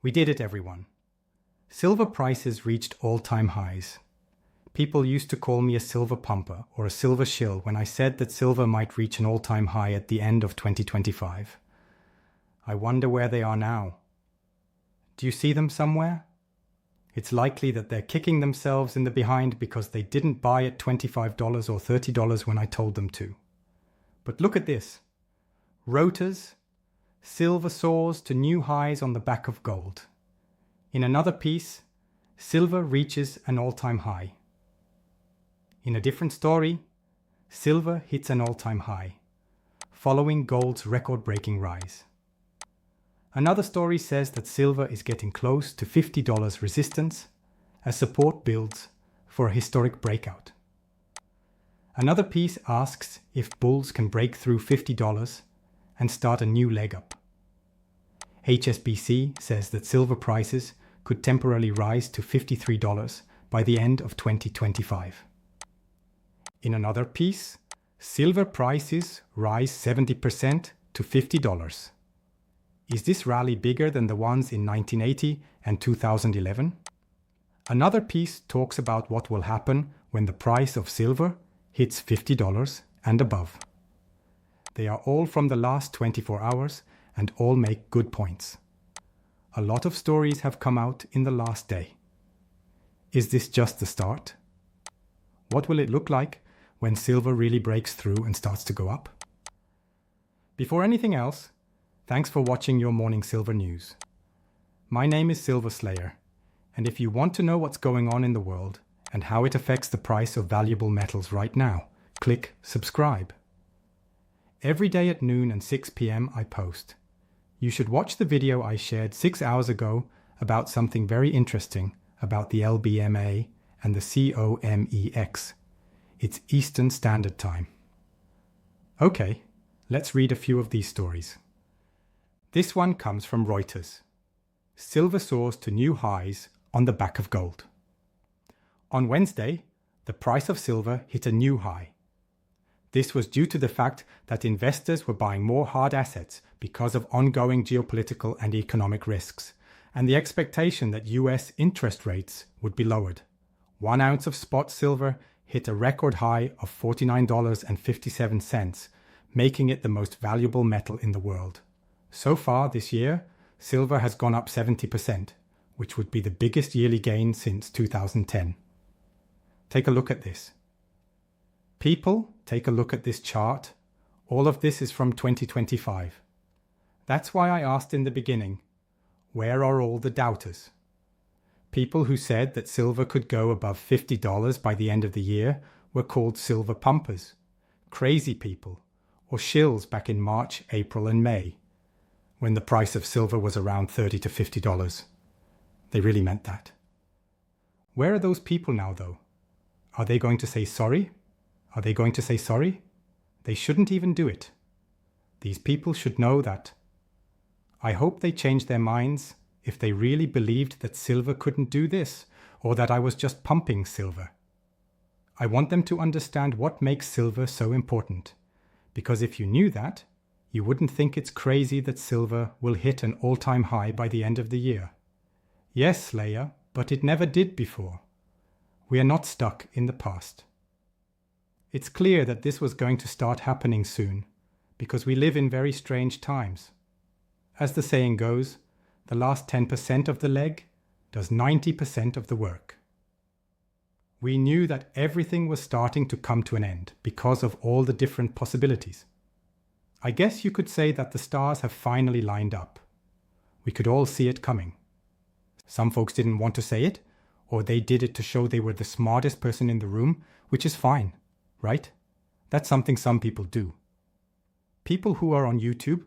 We did it, everyone. Silver prices reached all-time highs. People used to call me a silver pumper or a silver shill when I said that silver might reach an all-time high at the end of 2025. I wonder where they are now. Do you see them somewhere? It's likely that they're kicking themselves in the behind because they didn't buy at $25 or $30 when I told them to. But look at this. Rotors, silver soars to new highs on the back of gold. In another piece, silver reaches an all-time high. In a different story, silver hits an all-time high, following gold's record-breaking rise. Another story says that silver is getting close to $50 resistance as support builds for a historic breakout. Another piece asks if bulls can break through $50 and start a new leg up. HSBC says that silver prices could temporarily rise to $53 by the end of 2025. In another piece, silver prices rise 70% to $50. Is this rally bigger than the ones in 1980 and 2011? Another piece talks about what will happen when the price of silver hits $50 and above. They are all from the last 24 hours and all make good points. A lot of stories have come out in the last day. Is this just the start? What will it look like when silver really breaks through and starts to go up? Before anything else, thanks for watching your morning silver news. My name is Silver Slayer, and if you want to know what's going on in the world and how it affects the price of valuable metals right now, click subscribe. Every day at noon and 6 p.m. I post. You should watch the video I shared 6 hours ago about something very interesting about the LBMA and the COMEX. It's Eastern Standard Time. Okay, let's read a few of these stories. This one comes from Reuters. Silver soars to new highs on the back of gold. On Wednesday, the price of silver hit a new high. This was due to the fact that investors were buying more hard assets because of ongoing geopolitical and economic risks, and the expectation that US interest rates would be lowered. 1 ounce of spot silver hit a record high of $49.57, making it the most valuable metal in the world. So far this year, silver has gone up 70%, which would be the biggest yearly gain since 2010. Take a look at this. People, take a look at this chart. All of this is from 2025. That's why I asked in the beginning, where are all the doubters? People who said that silver could go above $50 by the end of the year were called silver pumpers, crazy people, or shills back in March, April, and May, when the price of silver was around $30 to $50. They really meant that. Where are those people now, though? Are they going to say sorry? Are they going to say sorry? They shouldn't even do it. These people should know that. I hope they change their minds if they really believed that silver couldn't do this, or that I was just pumping silver. I want them to understand what makes silver so important, because if you knew that, you wouldn't think it's crazy that silver will hit an all-time high by the end of the year. Yes, Leia, but it never did before. We are not stuck in the past. It's clear that this was going to start happening soon, because we live in very strange times. As the saying goes, the last 10% of the leg does 90% of the work. We knew that everything was starting to come to an end because of all the different possibilities. I guess you could say that the stars have finally lined up. We could all see it coming. Some folks didn't want to say it, or they did it to show they were the smartest person in the room, which is fine, right? That's something some people do. People who are on YouTube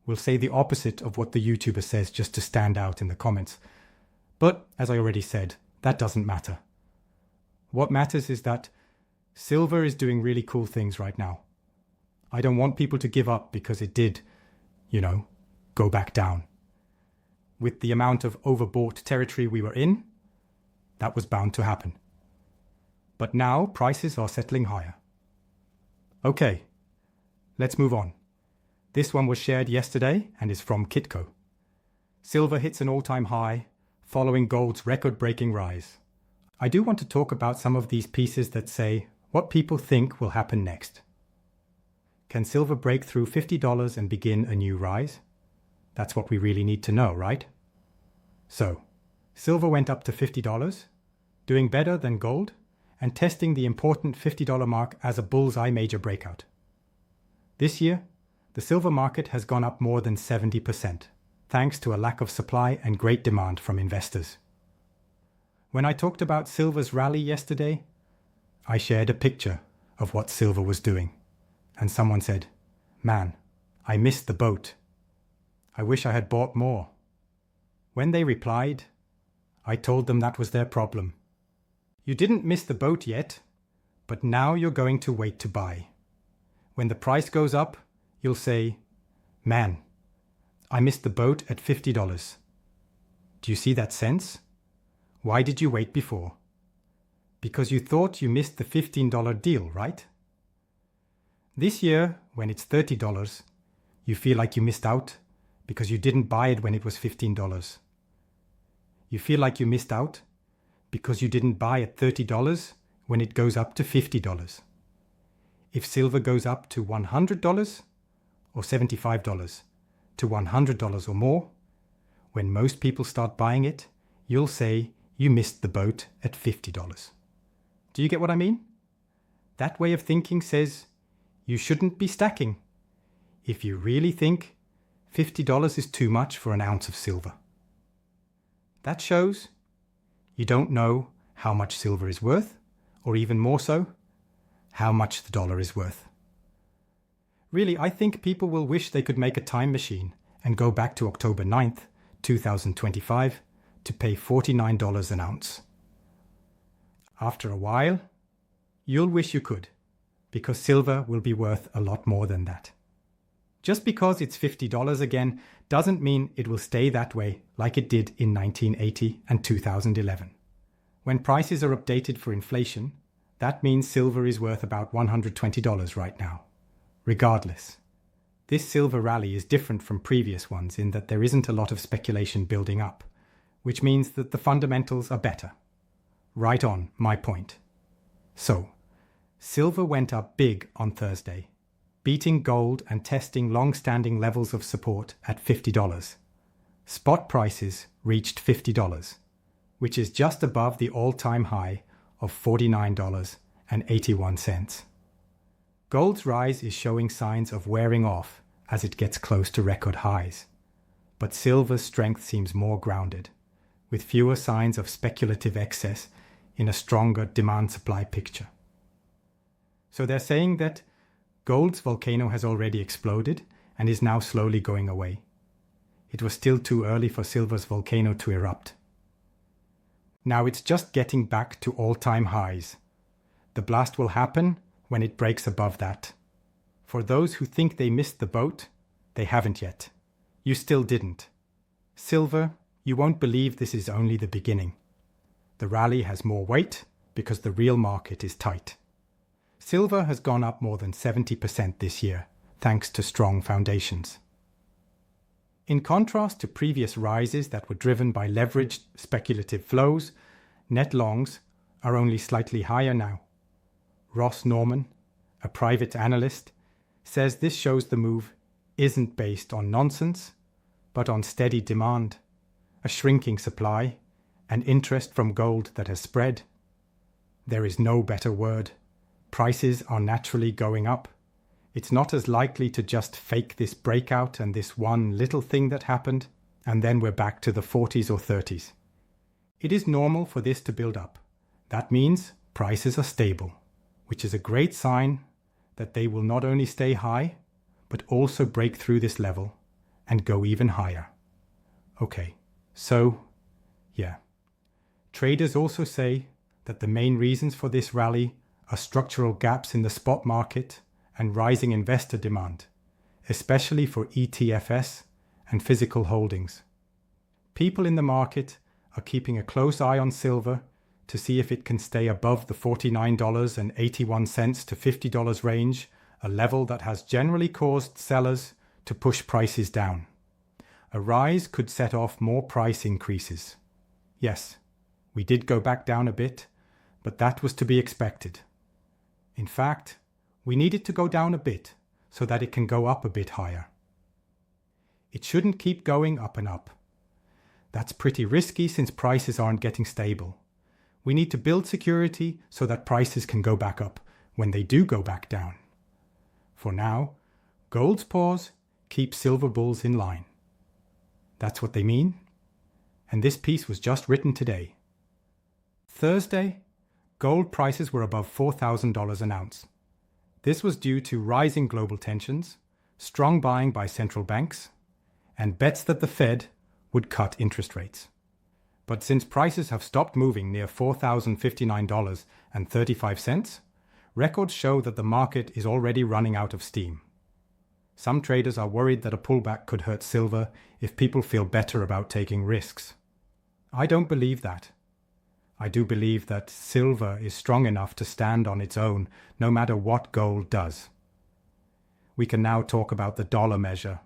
will say the opposite of what the YouTuber says just to stand out in the comments. But, as I already said, that doesn't matter. What matters is that silver is doing really cool things right now. I don't want people to give up because it did, go back down. With the amount of overbought territory we were in, that was bound to happen. But now prices are settling higher. Okay, let's move on. This one was shared yesterday and is from Kitco. Silver hits an all-time high, following gold's record-breaking rise. I do want to talk about some of these pieces that say what people think will happen next. Can silver break through $50 and begin a new rise? That's what we really need to know, right? So, silver went up to $50, doing better than gold, and testing the important $50 mark as a bullseye major breakout. This year, the silver market has gone up more than 70%, thanks to a lack of supply and great demand from investors. When I talked about silver's rally yesterday, I shared a picture of what silver was doing, and someone said, "Man, I missed the boat. I wish I had bought more." When they replied, I told them that was their problem. You didn't miss the boat yet, but now you're going to wait to buy. When the price goes up, you'll say, "Man, I missed the boat at $50. Do you see that sense? Why did you wait before? Because you thought you missed the $15 deal, right? This year, when it's $30, you feel like you missed out because you didn't buy it when it was $15. You feel like you missed out because you didn't buy at $30 when it goes up to $50. If silver goes up to $100 or $75 to $100 or more, when most people start buying it, you'll say you missed the boat at $50. Do you get what I mean? That way of thinking says you shouldn't be stacking if you really think $50 is too much for an ounce of silver. That shows you don't know how much silver is worth, or even more so, how much the dollar is worth. Really, I think people will wish they could make a time machine and go back to October 9th, 2025 to pay $49 an ounce. After a while, you'll wish you could, because silver will be worth a lot more than that. Just because it's $50 again doesn't mean it will stay that way like it did in 1980 and 2011. When prices are updated for inflation, that means silver is worth about $120 right now. Regardless, this silver rally is different from previous ones in that there isn't a lot of speculation building up, which means that the fundamentals are better. Right on, my point. So, silver went up big on Thursday, beating gold and testing long-standing levels of support at $50. Spot prices reached $50, which is just above the all-time high of $49.81. Gold's rise is showing signs of wearing off as it gets close to record highs, but silver's strength seems more grounded, with fewer signs of speculative excess in a stronger demand-supply picture. So they're saying that gold's volcano has already exploded and is now slowly going away. It was still too early for silver's volcano to erupt. Now it's just getting back to all-time highs. The blast will happen when it breaks above that. For those who think they missed the boat, they haven't yet. You still didn't. Silver, you won't believe this is only the beginning. The rally has more weight because the real market is tight. Silver has gone up more than 70% this year, thanks to strong foundations. In contrast to previous rises that were driven by leveraged speculative flows, net longs are only slightly higher now. Ross Norman, a private analyst, says this shows the move isn't based on nonsense, but on steady demand, a shrinking supply, and interest from gold that has spread. There is no better word. Prices are naturally going up. It's not as likely to just fake this breakout and this one little thing that happened, and then we're back to the 40s or 30s. It is normal for this to build up. That means prices are stable, which is a great sign that they will not only stay high, but also break through this level and go even higher. Okay, so, yeah. Traders also say that the main reasons for this rally are structural gaps in the spot market and rising investor demand, especially for ETFs and physical holdings. People in the market are keeping a close eye on silver to see if it can stay above the $49.81 to $50 range, a level that has generally caused sellers to push prices down. A rise could set off more price increases. Yes, we did go back down a bit, but that was to be expected. In fact, we need it to go down a bit so that it can go up a bit higher. It shouldn't keep going up and up. That's pretty risky since prices aren't getting stable. We need to build security so that prices can go back up when they do go back down. For now, gold's pause keeps silver bulls in line. That's what they mean. And this piece was just written today. Thursday, gold prices were above $4,000 an ounce. This was due to rising global tensions, strong buying by central banks, and bets that the Fed would cut interest rates. But since prices have stopped moving near $4,059.35, records show that the market is already running out of steam. Some traders are worried that a pullback could hurt silver if people feel better about taking risks. I don't believe that. I do believe that silver is strong enough to stand on its own no matter what gold does. We can now talk about the dollar measure.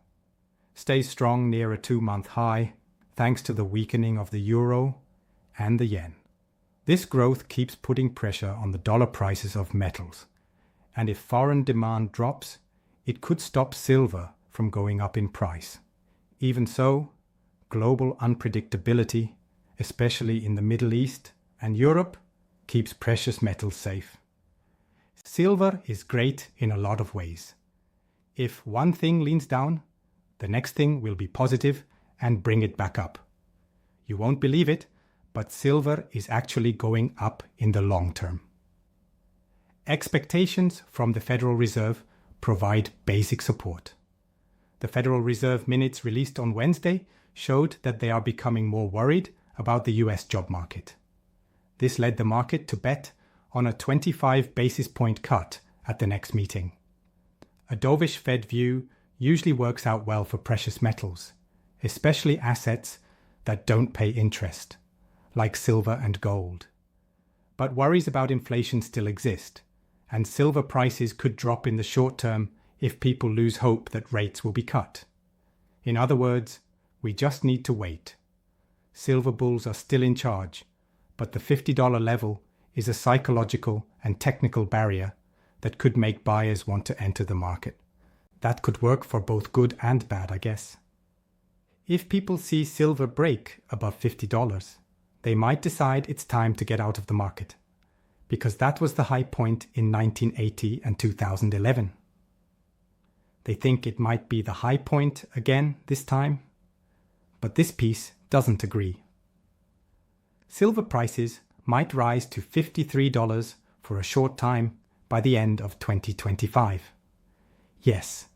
Stays strong near a 2-month high thanks to the weakening of the euro and the yen. This growth keeps putting pressure on the dollar prices of metals, and if foreign demand drops, it could stop silver from going up in price. Even so, global unpredictability, especially in the Middle East and Europe, keeps precious metals safe. Silver is great in a lot of ways. If one thing leans down, the next thing will be positive and bring it back up. You won't believe it, but silver is actually going up in the long term. Expectations from the Federal Reserve provide basic support. The Federal Reserve minutes released on Wednesday showed that they are becoming more worried about the US job market. This led the market to bet on a 25 basis point cut at the next meeting. A dovish Fed view usually works out well for precious metals, especially assets that don't pay interest, like silver and gold. But worries about inflation still exist, and silver prices could drop in the short term if people lose hope that rates will be cut. In other words, we just need to wait. Silver bulls are still in charge, but the $50 level is a psychological and technical barrier that could make buyers want to enter the market. That could work for both good and bad, I guess. If people see silver break above $50, they might decide it's time to get out of the market, because that was the high point in 1980 and 2011. They think it might be the high point again this time, but this piece doesn't agree. Silver prices might rise to $53 for a short time by the end of 2025. Yes,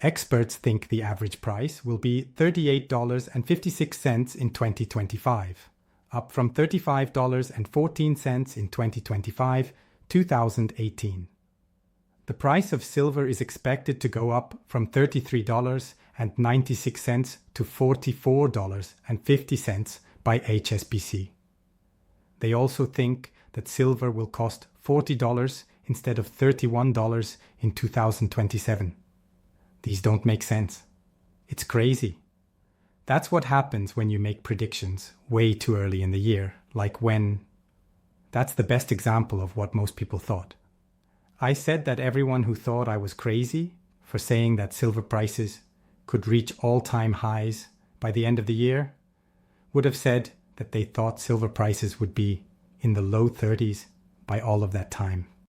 experts think the average price will be $38.56 in 2025, up from $35.14 in 2018. The price of silver is expected to go up from $33.96 to $44.50 by HSBC. They also think that silver will cost $40 instead of $31 in 2027. These don't make sense. It's crazy. That's what happens when you make predictions way too early in the year, like when... That's the best example of what most people thought. I said that everyone who thought I was crazy for saying that silver prices could reach all-time highs by the end of the year would have said that they thought silver prices would be in the low 30s by all of that time.